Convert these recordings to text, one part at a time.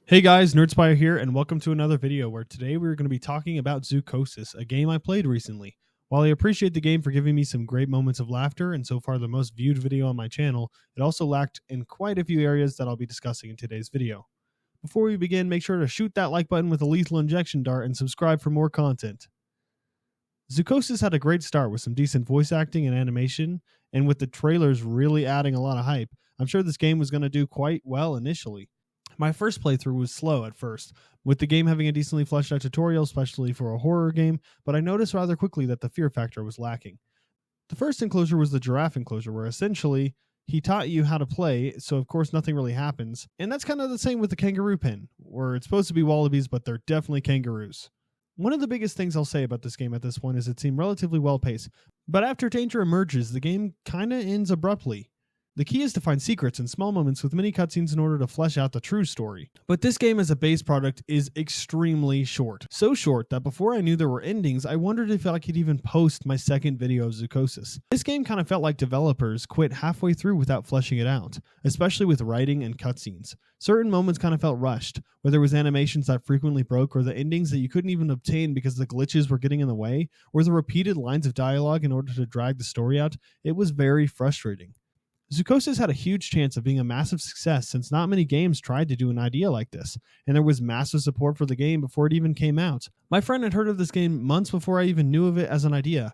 Hey guys, NerdSpire here, and welcome to another video where today we're going to be talking about Zoochosis, a game I played recently. While I appreciate the game for giving me some great moments of laughter and so far the most viewed video on my channel, it also lacked in quite a few areas that I'll be discussing in today's video. Before we begin, make sure to shoot that like button with a lethal injection dart and subscribe for more content. Zoochosis had a great start with some decent voice acting and animation, and with the trailers really adding a lot of hype, I'm sure this game was going to do quite well initially. My first playthrough was slow at first, with the game having a decently fleshed out tutorial, especially for a horror game, but I noticed rather quickly that the fear factor was lacking. The first enclosure was the giraffe enclosure, where essentially he taught you how to play, so of course nothing really happens, and that's kind of the same with the kangaroo pen, where it's supposed to be wallabies, but they're definitely kangaroos. One of the biggest things I'll say about this game at this point is it seemed relatively well paced, but after danger emerges, the game kinda ends abruptly. The key is to find secrets and small moments with mini cutscenes in order to flesh out the true story. But this game as a base product is extremely short. So short that before I knew there were endings, I wondered if I could even post my second video of Zoochosis. This game kind of felt like developers quit halfway through without fleshing it out, especially with writing and cutscenes. Certain moments kind of felt rushed, whether it was animations that frequently broke or the endings that you couldn't even obtain because the glitches were getting in the way, or the repeated lines of dialogue in order to drag the story out. It was very frustrating. Zoochosis had a huge chance of being a massive success since not many games tried to do an idea like this, and there was massive support for the game before it even came out. My friend had heard of this game months before I even knew of it as an idea,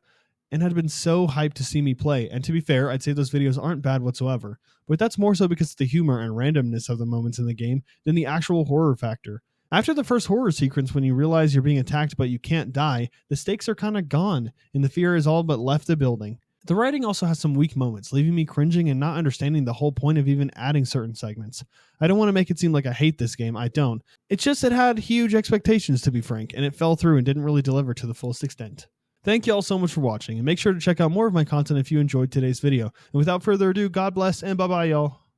and had been so hyped to see me play, and to be fair, I'd say those videos aren't bad whatsoever, but that's more so because of the humor and randomness of the moments in the game than the actual horror factor. After the first horror sequence when you realize you're being attacked but you can't die, the stakes are kinda gone, and the fear is all but left the building. The writing also has some weak moments, leaving me cringing and not understanding the whole point of even adding certain segments. I don't want to make it seem like I hate this game, I don't. It's just it had huge expectations, to be frank, and it fell through and didn't really deliver to the fullest extent. Thank you all so much for watching, and make sure to check out more of my content if you enjoyed today's video. And without further ado, God bless and bye-bye y'all.